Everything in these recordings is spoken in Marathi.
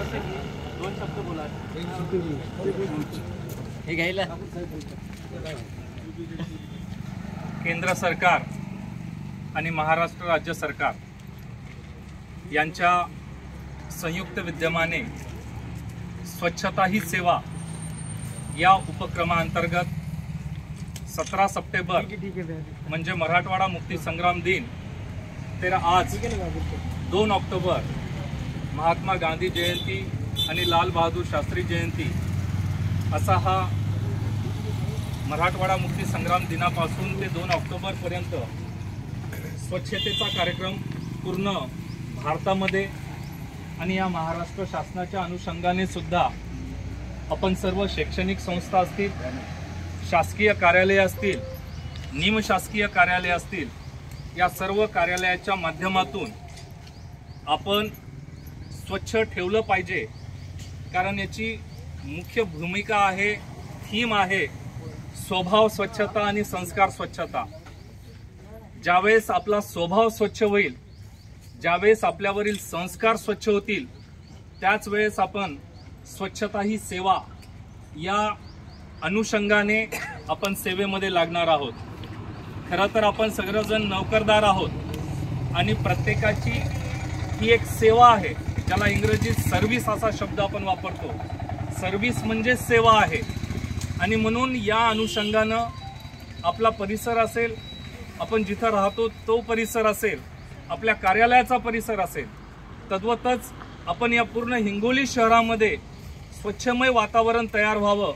दोन शब्द बोला हे घ्यायला। केंद्र सरकार आणि महाराष्ट्र राज्य सरकार यांच्या संयुक्त विद्यमाने स्वच्छता ही सेवा या उपक्रमाअंतर्गत 17 सप्टेंबर म्हणजे मराठवाडा मुक्ती संग्राम दिन तर आज 2 ऑक्टोबर महात्मा गांधी जयंती आणि लाल बहादूर शास्त्री जयंती असा हा मराठवाडा मुक्ती संग्राम दिनापासून ते 2 ऑक्टोबर पर्यंत स्वच्छतेचा कार्यक्रम पूर्ण भारतामध्ये आणि या महाराष्ट्र शासनाच्या अनुषंगाने सुद्धा आपण सर्व शैक्षणिक संस्था असतील, शासकीय कार्यालय असतील, निमशासकीय कार्यालय असतील, या सर्व कार्यालयाच्या माध्यमातून आपण स्वच्छ ठेवलं पाहिजे। कारण याची मुख्य भूमिका आहे, थीम आहे स्वभाव स्वच्छता आणि संस्कार स्वच्छता। ज्यावेळेस आपला स्वभाव स्वच्छ होईल, ज्यावेळेस आपल्यावरील संस्कार स्वच्छ होतील, त्याच वेळेस आपण स्वच्छता ही सेवा या अनुषंगाने आपण सेवेमध्ये लागणार आहोत। खरं तर आपण सगळेजण नोकरदार आहोत आणि प्रत्येकाची ही एक सेवा आहे, ज्याला इंग्रजीत सर्व्हिस असा शब्द आपण वापरतो। सर्व्हिस म्हणजे सेवा आहे आणि म्हणून या अनुषंगानं आपला परिसर असेल, आपण जिथं राहतो तो परिसर असेल, आपल्या कार्यालयाचा परिसर असेल, तद्वतच आपण या पूर्ण हिंगोली शहरामध्ये स्वच्छमय वातावरण तयार व्हावं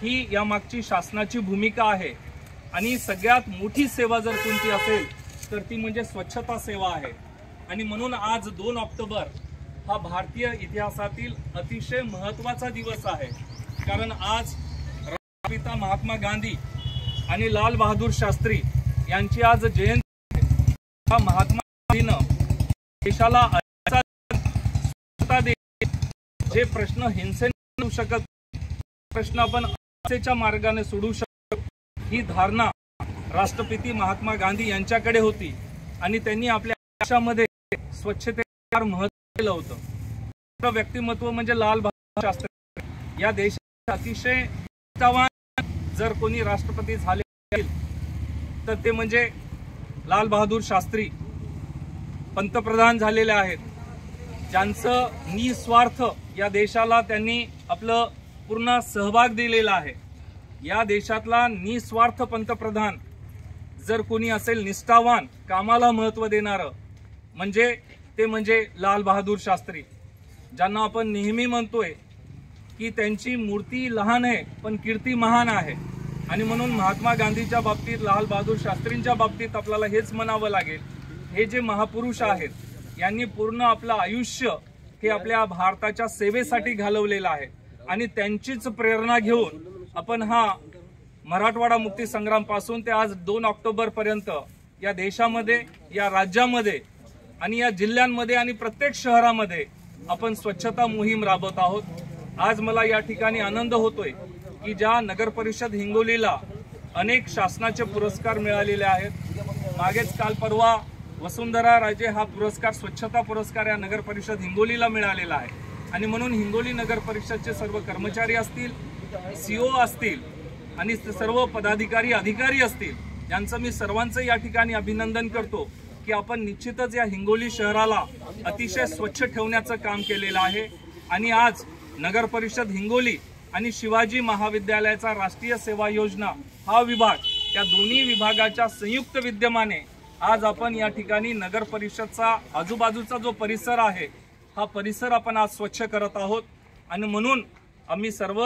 ही यामागची शासनाची भूमिका आहे। आणि सगळ्यात मोठी सेवा जर कोणती असेल तर ती म्हणजे स्वच्छता सेवा आहे। आणि म्हणून आज 2 ऑक्टोबर हा भारतीय इतिहासातील अतिशय महत्त्वाचा दिवस आहे। कारण आज राष्ट्रपिता महात्मा गांधी आणि लाल बहादूर शास्त्री यांची आज जयंती। महात्मा गांधीनं देशाला जे प्रश्न हिंसेने सोडवू शकत, प्रश्न आपण अहिंसेच्या मार्गाने सोडवू शकतो, ही धारणा राष्ट्रपिता महात्मा गांधी यांच्याकडे होती आणि त्यांनी आपल्या आयुष्यामध्ये स्वच्छतेवर महत्त्व दिलं होतं। व्यक्तिमत्व म्हणजे लाल बहादूर शास्त्री। या देशात अतिशय निष्ठावान जर कोणी राष्ट्रपती झाले तर ते म्हणजे लाल बहादूर शास्त्री पंतप्रधान झालेले आहेत, ज्यांचं निस्वार्थ या देशाला त्यांनी आपलं पूर्ण सहभाग दिलेला आहे। या देशातला निस्वार्थ पंतप्रधान जर कोणी असेल, निष्ठावान, कामाला महत्त्व देणारं, म्हणजे ते म्हणजे लाल बहादूर शास्त्री, ज्यांना आपण नेहमी म्हणतोय की त्यांची मूर्ती लहान आहे पण कीर्ती महान आहे। आणि म्हणून महात्मा गांधीच्या बाबतीत, लाल बहादूर शास्त्रींच्या बाबतीत आपल्याला हेच म्हणावं लागेल, हे जे महापुरुष आहेत यांनी पूर्ण आपलं आयुष्य हे आपल्या भारताच्या सेवेसाठी घालवलेलं आहे। आणि त्यांचीच प्रेरणा घेऊन आपण हा मराठवाडा मुक्ती संग्राम पासून ते आज 2 ऑक्टोबर पर्यंत या देशामध्ये, या राज्यामध्ये आणि या जिल्ह्यांमध्ये आणि प्रत्येक शहरामध्ये आपण स्वच्छता मोहीम राबवत आहोत। आज मला या ठिकाणी आनंद होतोय की ज्या नगर परिषद हिंगोलीला अनेक शासनाचे पुरस्कार मिळालेले आहेत, मागेच काल परवा वसुंधरा राजे हा पुरस्कार, स्वच्छता पुरस्कार या नगर परिषद हिंगोलीला मिळालेला आहे। आणि म्हणून हिंगोली नगर परिषदचे सर्व कर्मचारी असतील, सीओ असतील आणि सर्व पदाधिकारी, अधिकारी असतील, यांचं मी सर्वांचं या ठिकाणी अभिनंदन करतो की आपण निश्चितच या हिंगोली शहराला अतिशय स्वच्छ ठेवण्याचं काम केलेलं आहे। आणि आज नगर परिषद हिंगोली आणि शिवाजी महाविद्यालयाचा राष्ट्रीय सेवा योजना हा विभाग, या दोन्ही विभागाच्या संयुक्त विद्यमाने आज आपण या ठिकाणी नगर परिषदचा आजूबाजूचा जो परिसर आहे हा परिसर आपण आज स्वच्छ करत आहोत। आणि म्हणून आम्ही सर्व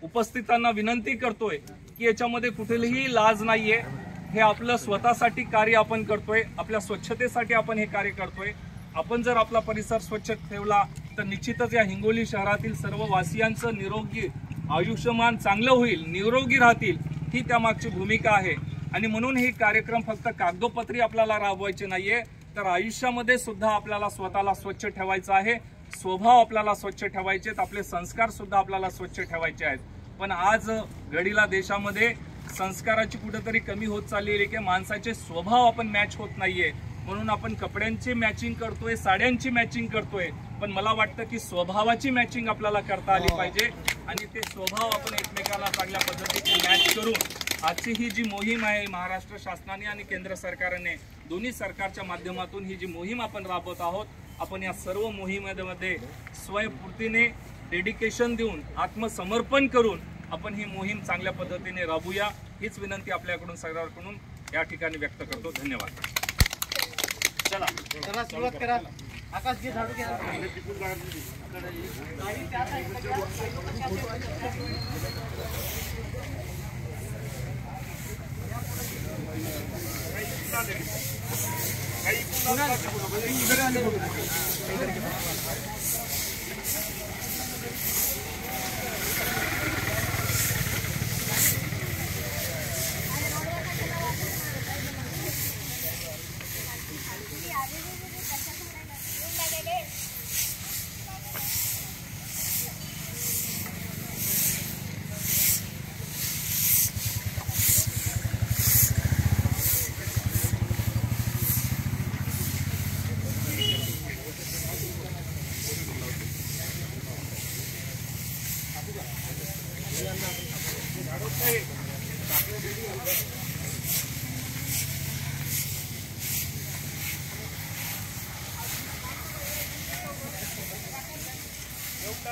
उपस्थितांना विनंती करतोय की याच्यामध्ये कुठेही लाज नाहीये, हे आपलं स्वतःसाठी कार्य आपण करतोय, आपल्या स्वच्छतेसाठी आपण हे कार्य करतोय। आपण जर आपला परिसर स्वच्छ ठेवला तर निश्चितच या हिंगोली शहरातील सर्व वासियांचं निरोगी आयुष्यमान चांगलं होईल, निरोगी राहतील, ही त्यामागची भूमिका आहे। आणि म्हणून हे कार्यक्रम फक्त कागदोपत्री आपल्याला राबवायचे नाहीये, तर आयुष्यामध्ये सुद्धा आपल्याला स्वतःला स्वच्छ ठेवायचं आहे, स्वभाव आपल्याला स्वच्छ ठेवायचे आहेत, आपले संस्कार सुद्धा आपल्याला स्वच्छ ठेवायचे आहेत। पण आज घडीला देशामध्ये संस्काराची कुठेतरी कमी होत चालली आहे की माणसाचे स्वभाव आपण मॅच होत नाहीये, म्हणून आपण कपड्यांची मॅचिंग करतोय, साड्यांची मॅचिंग करतोय, पण मला वाटतं की स्वभावाची मॅचिंग आपल्याला करता आली पाहिजे आणि ते स्वभाव आपण एकमेकाला चांगल्या पद्धतीने मॅच करून आजची ही जी मोहीम आहे महाराष्ट्र शासनाने आणि केंद्र सरकारने दोन्ही सरकारच्या माध्यमातून ही जी मोहीम आपण राबवत आहोत, आपण या सर्व मोहिमेमध्ये स्वयंस्फूर्तीने डेडिकेशन देऊन आत्मसमर्पण करून आपण ही मोहीम चांगल्या पद्धतीने राबवूया हीच विनंती आपल्याकडून सगळ्यांकडून या ठिकाणी व्यक्त करतो. धन्यवाद. चला सुरुवात करा. आकाश जी झाडू घ्या.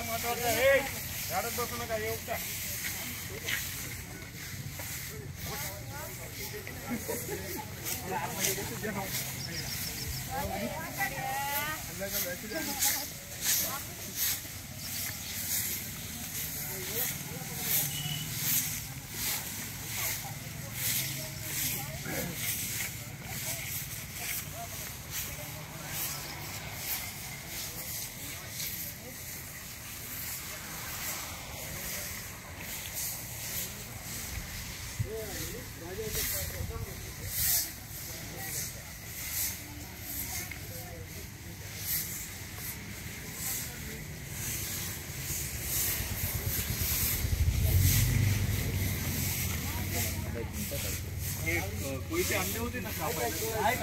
महत्वाचं आहे. झाडत बसू नका. एवढा कोयते आणले होते ना कापायला